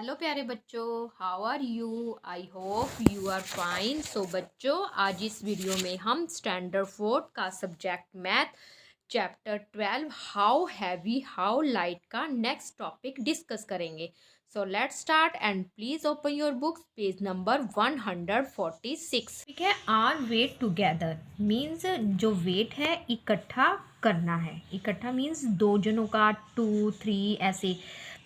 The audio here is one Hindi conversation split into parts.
हेलो प्यारे बच्चों, how are you. I hope you are fine. So बच्चों, आज इस वीडियो में हम स्टैंडर्ड 4 का subject math chapter 12 how heavy how light का नेक्स्ट टॉपिक डिस्कस करेंगे। So let's start and please open your books, page number 146। ठीक है, आर वेट टुगेदर मीन्स जो वेट है इकट्ठा करना है। इकट्ठा मीन्स दो जनों का, 2 3 ऐसे।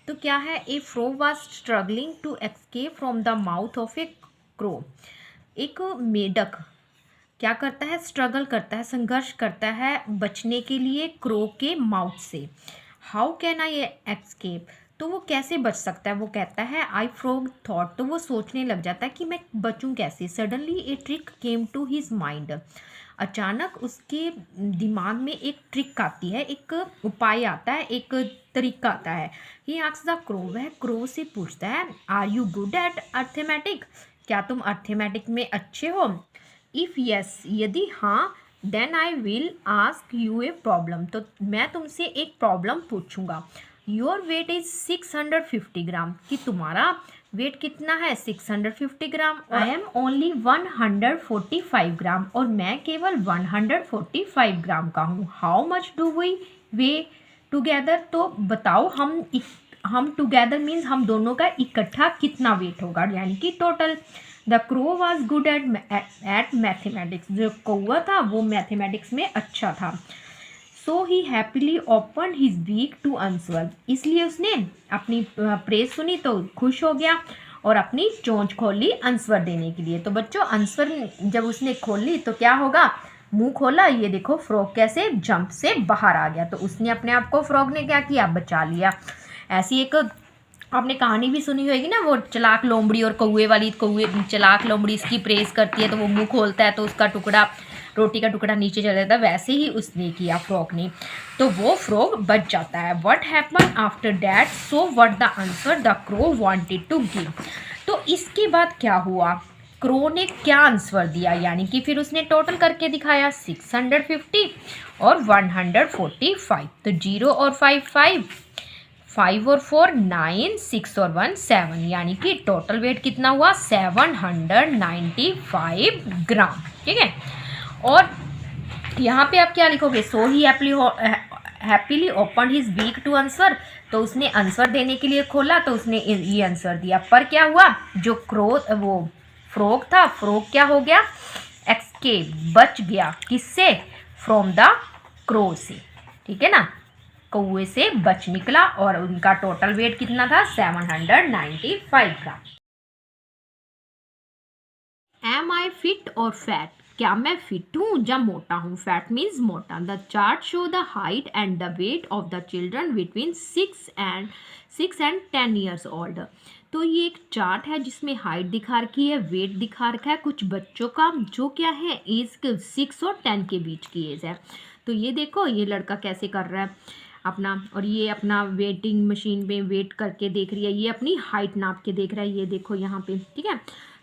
तो क्या है, a frog was struggling to escape from the mouth of a crow. एक मेढक क्या करता है, स्ट्रगल करता है, संघर्ष करता है बचने के लिए क्रो के माउथ से। हाउ कैन आई एस्केप, तो वो कैसे बच सकता है। वो कहता है आई फ्रॉग थॉट, तो वो सोचने लग जाता है कि मैं बचूं कैसे। Suddenly a trick came to his mind, अचानक उसके दिमाग में एक ट्रिक आती है, एक उपाय आता है, एक तरीका आता है। ही आस्क्स द क्रो, वह क्रो से पूछता है are you good at arithmetic, क्या तुम अर्थमेटिक में अच्छे हो। इफ़ यस, यदि हाँ, then I will ask you a problem, तो मैं तुमसे एक प्रॉब्लम पूछूंगा। योर वेट इज 650 ग्राम, कि तुम्हारा वेट कितना है, 650 ग्राम। आई एम ओनली 145 ग्राम, और मैं केवल 145 ग्राम का हूँ। How much do we weigh together, तो बताओ हम टुगेदर मीन्स हम दोनों का इकट्ठा कितना वेट होगा, यानी कि total. The crow was good at mathematics, जो कौवा था वो मैथमेटिक्स में अच्छा था। So he happily open his beak to answer, इसलिए उसने अपनी प्रेज सुनी तो खुश हो गया और अपनी चोंच खोल ली आंसर देने के लिए। तो बच्चों, आंसर जब उसने खोल ली तो क्या होगा, मुंह खोला, ये देखो फ्रॉग कैसे जंप से बाहर आ गया। तो उसने अपने आप को, फ्रॉग ने क्या किया, बचा लिया। ऐसी एक आपने कहानी भी सुनी होगी ना, वो चलाक लोमड़ी और कौवे वाली। कौवे, चलाक लोमड़ी इसकी प्रेस करती है तो वो मुंह खोलता है तो उसका टुकड़ा, रोटी का टुकड़ा नीचे चला जाता है। वैसे ही उसने किया फ्रॉग ने, तो वो फ्रॉग बच जाता है। What happen after that, so what the answer the crow wanted to give, तो इसके बाद क्या हुआ, क्रो ने क्या आंसर दिया, यानी कि फिर उसने टोटल करके दिखाया 650 और 145। तो 0 और 5 5, 5 और 4 9, 6 और 1 7, यानी कि टोटल वेट कितना हुआ, 795 ग्राम। ठीक है, और यहाँ पे आप क्या लिखोगे, so he happily open his beak to answer, तो उसने आंसर देने के लिए खोला तो उसने ये आंसर दिया। पर क्या हुआ, जो वो फ्रॉग था, फ्रॉग क्या हो गया, एस्केप, बच गया, किससे, फ्रॉम द क्रो से। ठीक है ना, कौवे से बच निकला और उनका टोटल वेट कितना था, 795 ग्राम। एम आई फिट और फैट, क्या मैं फिट हूँ या मोटा हूँ। फैट मीन्स मोटा। The chart show the height and the weight of the children between 6 and 10 years old. तो ये एक चार्ट है जिसमें हाइट दिखा रखी है, वेट दिखा रखा है कुछ बच्चों का, जो क्या है, एज 6 और 10 के बीच की एज है। तो ये देखो, ये लड़का कैसे कर रहा है अपना, और ये अपना वेटिंग मशीन पे वेट करके देख रही है, ये अपनी हाइट नाप के देख रहा है, ये देखो यहाँ पे। ठीक है,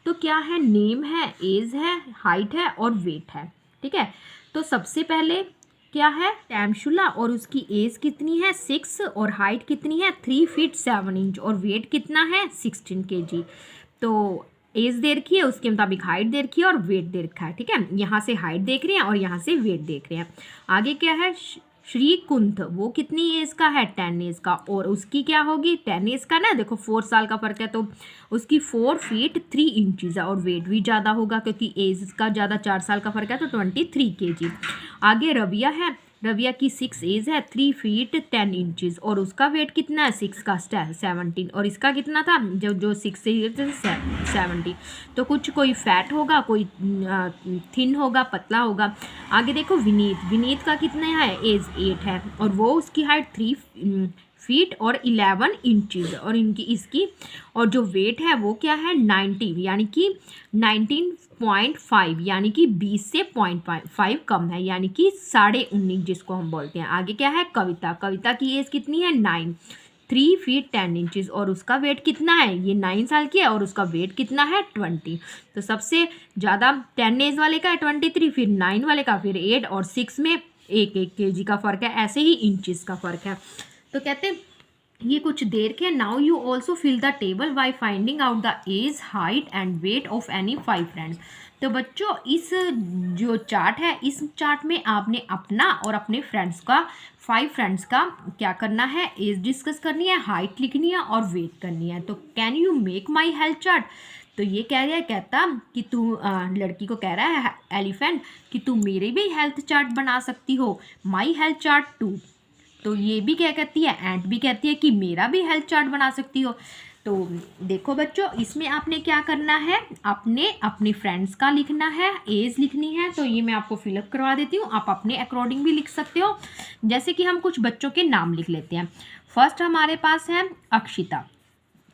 तो क्या है, नेम है, एज है, हाइट है और वेट है। ठीक है, तो सबसे पहले क्या है, टैमशुला, और उसकी एज कितनी है, 6, और हाइट कितनी है, 3 फीट 7 इंच, और वेट कितना है, 16 kg। तो एज दे रखी है, उसके मुताबिक हाइट दे रखी है और वेट दे रखा है। ठीक है, यहाँ से हाइट देख रहे हैं और यहाँ से वेट देख रहे हैं। आगे क्या है, श्री कुंथ, वो कितनी एज का है, 10 एज का, और उसकी क्या होगी, 10 एज का ना, देखो 4 साल का फर्क है, तो उसकी 4 फीट 3 इंचज़ है, और वेट भी ज़्यादा होगा क्योंकि एज का ज़्यादा, 4 साल का फर्क है, तो 23 kg। आगे रविया है, रविया की 6 एज है, 3 फीट 10 इंचज़, और उसका वेट कितना है, 6 का 17, और इसका कितना था, जो 6 से 70। तो कुछ कोई फैट होगा, कोई थिन होगा, पतला होगा। आगे देखो विनीत, विनीत का कितना है, एज 8 है, और वो उसकी हाइट 3 फीट और 11 इंचज़, और इसकी और जो वेट है वो क्या है, 90, यानी कि 19.5, यानी कि 20 से 0.5 कम है, यानी कि 19.5 जिसको हम बोलते हैं। आगे क्या है, कविता, कविता की एज कितनी है, 9, 3 फीट 10 इंचज़, और उसका वेट कितना है, ये 9 साल की है, और उसका वेट कितना है, 20। तो सबसे ज़्यादा 10 एज वाले का है 23, फिर 9 वाले का, फिर 8, और 6 में 1 kg का फ़र्क है। ऐसे ही इंचज़ का फ़र्क है। तो कहते हैं ये कुछ देर के। Now you also fill the table by finding out the age, height and weight of any 5 friends. तो बच्चों इस जो चार्ट है, इस चार्ट में आपने अपना और अपने फ्रेंड्स का, 5 फ्रेंड्स का क्या करना है, एज डिस्कस करनी है, हाइट लिखनी है और वेट करनी है। तो can you make my health chart. तो ये कह रहा है, कहता कि तू लड़की को कह रहा है एलिफेंट कि तू मेरे भी हेल्थ चार्ट बना सकती हो, माई हेल्थ चार्ट टू। तो ये भी क्या कहती है, एंट भी कहती है कि मेरा भी हेल्थ चार्ट बना सकती हो। तो देखो बच्चों, इसमें आपने क्या करना है, अपने फ्रेंड्स का लिखना है, एज लिखनी है। तो ये मैं आपको फिलअप करवा देती हूँ, आप अपने अकॉर्डिंग भी लिख सकते हो। जैसे कि हम कुछ बच्चों के नाम लिख लेते हैं। फर्स्ट हमारे पास है अक्षिता।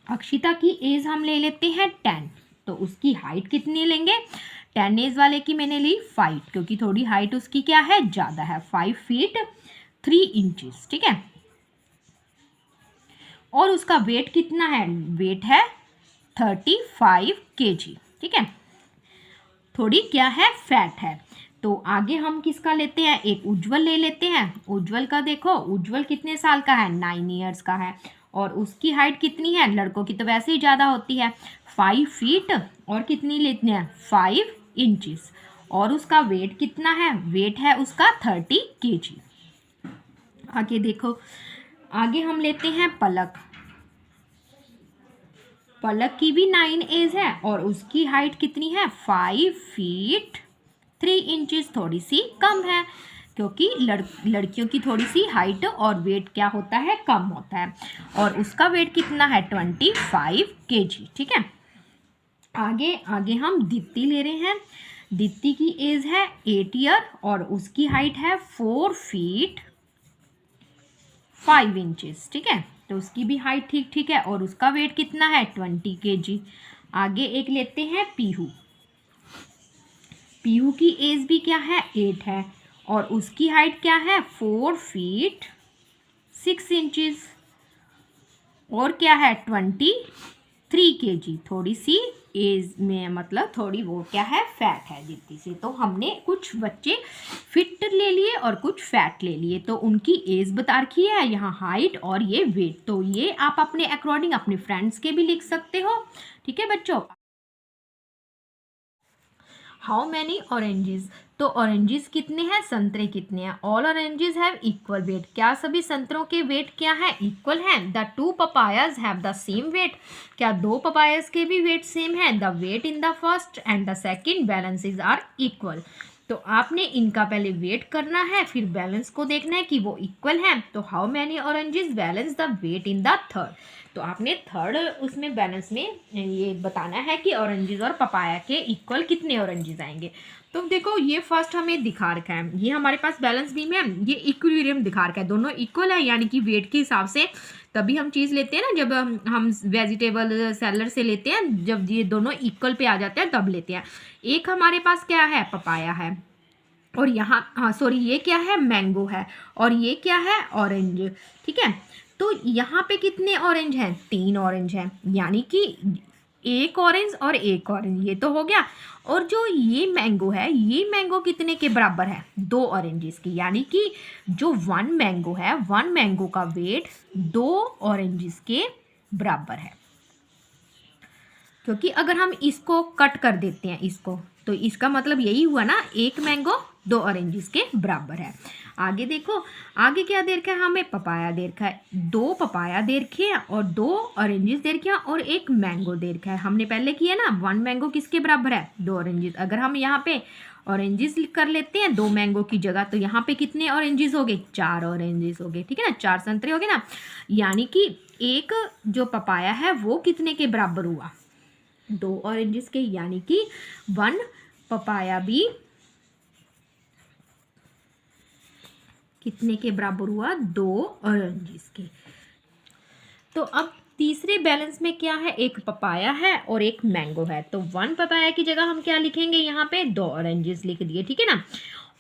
अक्षिता की एज हम ले लेते हैं 10। तो उसकी हाइट कितनी लेंगे, 10 एज वाले की मैंने ली 5, क्योंकि थोड़ी हाइट उसकी क्या है, ज़्यादा है, 5 फीट 3 इंचेस, ठीक है। और उसका वेट कितना है, वेट है 35 kg, ठीक है। थोड़ी क्या है, फैट है। तो आगे हम किसका लेते हैं, एक उज्जवल ले लेते हैं। उज्जवल का देखो, उज्जवल कितने साल का है, 9 ईयर्स का है। और उसकी हाइट कितनी है, लड़कों की तो वैसे ही ज़्यादा होती है, 5 फीट और कितनी लेते हैं, 5 इंचेस। और उसका वेट कितना है, वेट है उसका 30 kg। आगे देखो, आगे हम लेते हैं पलक। पलक की भी 9 एज है और उसकी हाइट कितनी है, 5 फीट 3 इंचेस, थोड़ी सी कम है, क्योंकि लड़कियों की थोड़ी सी हाइट और वेट क्या होता है, कम होता है। और उसका वेट कितना है, 25 kg, ठीक है। आगे आगे हम दीप्ति ले रहे हैं। दीप्ति की एज है 8 ईयर और उसकी हाइट है 4 फीट 5 इंचेस, ठीक है। तो उसकी भी हाइट ठीक ठीक है और उसका वेट कितना है, 20 kg। आगे एक लेते हैं पीहू। पीहू की एज भी क्या है, 8 है और उसकी हाइट क्या है, 4 फीट 6 इंचेस और क्या है, 23 kg। थोड़ी सी एज में मतलब थोड़ी वो क्या है, फैट है जितनी से। तो हमने कुछ बच्चे फिट ले लिए और कुछ फैट ले लिए, तो उनकी एज बता रखी है यहाँ, हाइट और ये वेट। तो ये आप अपने अकॉर्डिंग अपने फ्रेंड्स के भी लिख सकते हो, ठीक है बच्चों। How many oranges. तो ऑरेंजेस कितने हैं, संतरे कितने हैं। All oranges have equal weight. क्या सभी संतरों के वेट क्या है, इक्वल हैं। The 2 papayas have the same weight. क्या 2 पपायाज के भी वेट सेम है। The weight in the first and the second balances are equal. तो आपने इनका पहले वेट करना है, फिर बैलेंस को देखना है कि वो इक्वल हैं। तो how many oranges balance the weight in the third. तो आपने थर्ड उसमें बैलेंस में ये बताना है कि ऑरेंजेस और पपाया के इक्वल कितने ऑरेंजेस आएंगे। तो देखो ये फर्स्ट हमें दिखा रखा है, ये हमारे पास बैलेंस बीम है, ये इक्विलिब्रियम दिखा रखा है, दोनों इक्वल है, यानी कि वेट के हिसाब से तभी हम चीज़ लेते हैं ना, जब हम वेजिटेबल सेलर से लेते हैं, जब ये दोनों इक्वल पे आ जाते हैं तब लेते हैं। एक हमारे पास क्या है, पपाया है और यहाँ सॉरी ये क्या है, मैंगो है और ये क्या है, ऑरेंज, ठीक है। तो यहाँ पे कितने ऑरेंज हैं, 3 ऑरेंज हैं, यानी कि एक ऑरेंज और एक ऑरेंज, ये तो हो गया। और जो ये मैंगो है, ये मैंगो कितने के बराबर है, 2 ऑरेंजेस की, यानी कि जो 1 मैंगो है, 1 मैंगो का वेट 2 ऑरेंजेस के बराबर है। क्योंकि अगर हम इसको कट कर देते हैं इसको, तो इसका मतलब यही हुआ ना, 1 मैंगो 2 ऑरेंजेस के बराबर है। आगे देखो, आगे क्या दे रखा है हमें, पपाया दे रखा है, 2 पपाया दे रखे हैं और 2 ऑरेंजेस दे रखे हैं और 1 मैंगो दे रखा है। हमने पहले किया ना, 1 मैंगो किसके बराबर है, 2 ऑरेंजेस। अगर हम यहाँ पे ऑरेंजेस कर लेते हैं 2 मैंगो की जगह, तो यहाँ पे कितने ऑरेंजेस हो गए, 4 ऑरेंजेस हो गए, ठीक है ना, 4 संतरे हो गए ना। यानी कि एक जो पपाया है वो कितने के बराबर हुआ, 2 ऑरेंजेस के, यानी कि 1 पपाया भी कितने के बराबर हुआ, 2 ऑरेंजेस के। तो अब तीसरे बैलेंस में क्या है, एक पपाया है और एक मैंगो है। तो 1 पपाया की जगह हम क्या लिखेंगे, यहाँ पे 2 ऑरेंजेस लिख दिए, ठीक है ना।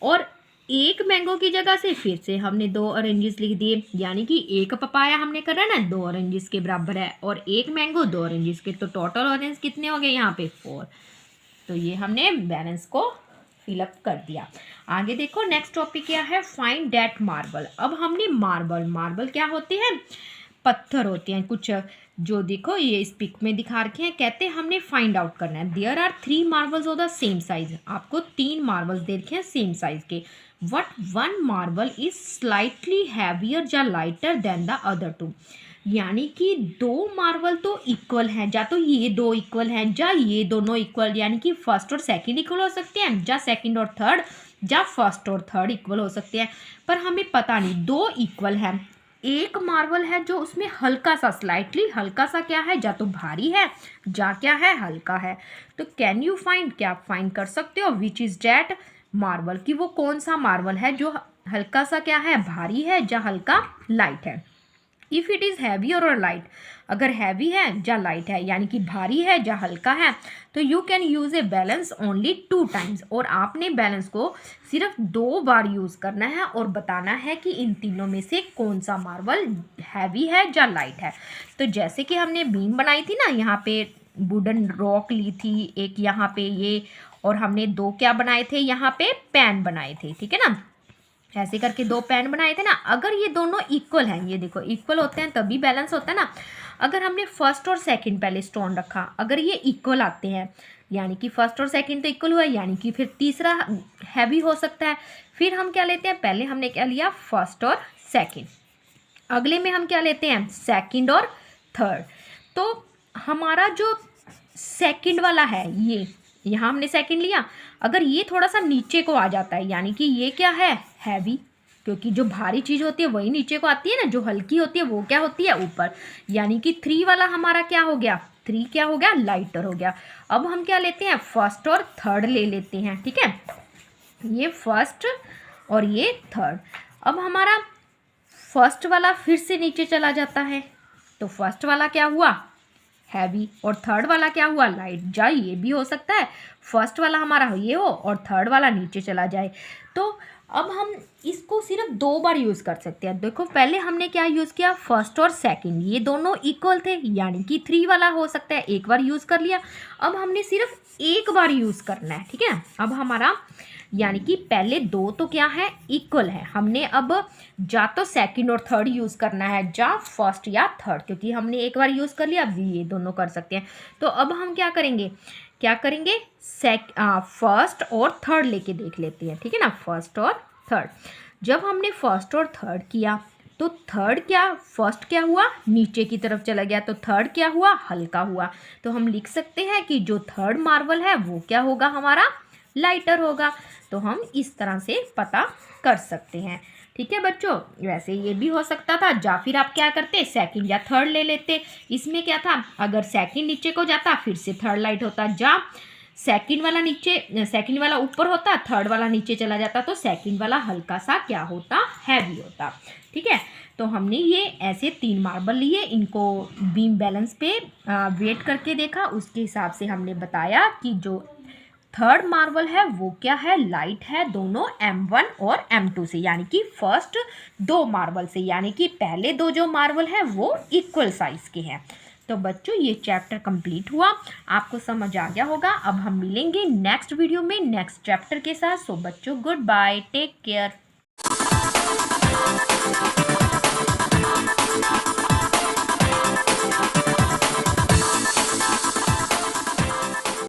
और 1 मैंगो की जगह से फिर से हमने 2 ऑरेंजेस लिख दिए, यानी कि 1 पपाया हमने करा ना 2 ऑरेंजेस के बराबर है और 1 मैंगो 2 ऑरेंजेस के। तो टोटल ऑरेंज कितने हो गए यहाँ पे, 4। तो ये हमने बैलेंस को फिलअप कर दिया। आगे देखो नेक्स्ट टॉपिक क्या है, फाइंड दैट मार्बल। अब हमने मार्बल क्या होते हैं, पत्थर होते हैं कुछ, जो देखो ये इस पिक में दिखा रखे हैं। कहते हैं हमने फाइंड आउट करना है। There are 3 marbles of the same size. आपको 3 मार्बल्स दे रखे हैं सेम साइज के। But one marble is slightly heavier या लाइटर देन द अदर 2। यानी कि 2 मार्बल तो इक्वल हैं, या तो ये 2 इक्वल हैं या ये दोनों इक्वल, यानी कि फर्स्ट और सेकंड इक्वल हो सकते हैं, या सेकंड और थर्ड, या फर्स्ट और थर्ड इक्वल हो सकते हैं। पर हमें पता नहीं 2 इक्वल हैं। एक मार्बल है जो उसमें हल्का सा, स्लाइटली हल्का सा क्या है, या तो भारी है या क्या है, हल्का है। तो कैन यू फाइंड, क्या आप फाइंड कर सकते हो विच इज डैट मार्बल, कि वो कौन सा मार्बल है जो हल्का सा क्या है, भारी है या हल्का लाइट है। इफ इट इज़ हैवी और लाइट, अगर हैवी है या लाइट है, यानी कि भारी है या हल्का है, तो you can use a balance only 2 times. और आपने बैलेंस को सिर्फ 2 बार यूज़ करना है और बताना है कि इन तीनों में से कौन सा मार्बल हैवी है या लाइट है। तो जैसे कि हमने बीम बनाई थी ना, यहाँ पे वुडन रॉक ली थी एक, यहाँ पे ये, और हमने 2 क्या बनाए थे, यहाँ पे पैन बनाए थे, ठीक है ना। ऐसे करके 2 पैन बनाए थे ना। अगर ये दोनों इक्वल हैं, ये देखो इक्वल होते हैं तभी बैलेंस होता है ना। अगर हमने फर्स्ट और सेकंड पहले स्टोन रखा, अगर ये इक्वल आते हैं, यानी कि फर्स्ट और सेकंड तो इक्वल हुआ, यानी कि फिर तीसरा हैवी हो सकता है। फिर हम क्या लेते हैं, पहले हमने क्या लिया, फर्स्ट और सेकंड, अगले में हम क्या लेते हैं, सेकंड और थर्ड। तो हमारा जो सेकंड वाला है, ये यहाँ हमने सेकंड लिया, अगर ये थोड़ा सा नीचे को आ जाता है, यानी कि ये क्या है, हैवी, क्योंकि जो भारी चीज़ होती है वही नीचे को आती है ना, जो हल्की होती है वो क्या होती है, ऊपर। यानी कि 3 वाला हमारा क्या हो गया, 3 क्या हो गया, लाइटर हो गया। अब हम क्या लेते हैं, फर्स्ट और थर्ड ले लेते हैं, ठीक है। ये फर्स्ट और ये थर्ड। अब हमारा फर्स्ट वाला फिर से नीचे चला जाता है, तो फर्स्ट वाला क्या हुआ, हैवी, और थर्ड वाला क्या हुआ, लाइट। जा ये भी हो सकता है फर्स्ट वाला हमारा ये हो और थर्ड वाला नीचे चला जाए। तो अब हम इसको सिर्फ 2 बार यूज़ कर सकते हैं। देखो पहले हमने क्या यूज़ किया, फर्स्ट और सेकंड, ये दोनों इक्वल थे, यानी कि 3 वाला हो सकता है, एक बार यूज़ कर लिया। अब हमने सिर्फ एक बार यूज़ करना है, ठीक है। अब हमारा यानी कि पहले 2 तो क्या है, इक्वल है, हमने अब या तो सेकंड और थर्ड यूज़ करना है, या फर्स्ट या थर्ड, क्योंकि हमने एक बार यूज़ कर लिया, अब ये दोनों कर सकते हैं। तो अब हम क्या करेंगे, फर्स्ट और थर्ड लेके देख लेते हैं, ठीक है ना। फर्स्ट और थर्ड, जब हमने फर्स्ट और थर्ड किया तो थर्ड क्या, फर्स्ट क्या हुआ, नीचे की तरफ चला गया, तो थर्ड क्या हुआ, हल्का हुआ। तो हम लिख सकते हैं कि जो थर्ड मार्बल है वो क्या होगा, हमारा लाइटर होगा। तो हम इस तरह से पता कर सकते हैं, ठीक है बच्चों। वैसे ये भी हो सकता था, या फिर आप क्या करते, सेकंड या थर्ड ले लेते। इसमें क्या था, अगर सेकंड नीचे को जाता फिर से थर्ड लाइट होता, या सेकंड वाला ऊपर होता, थर्ड वाला नीचे चला जाता, तो सेकंड वाला हल्का सा क्या होता, हैवी होता, ठीक है। तो हमने ये ऐसे 3 मार्बल लिए, इनको बीम बैलेंस पे वेट करके देखा, उसके हिसाब से हमने बताया कि जो थर्ड मार्बल है वो क्या है, लाइट है, दोनों M1 और M2 से, यानी कि फर्स्ट 2 मार्बल से, यानी कि पहले 2 जो मार्बल है वो इक्वल साइज के हैं। तो बच्चों ये चैप्टर कंप्लीट हुआ, आपको समझ आ गया होगा। अब हम मिलेंगे नेक्स्ट वीडियो में नेक्स्ट चैप्टर के साथ। सो बच्चों गुड बाय, टेक केयर।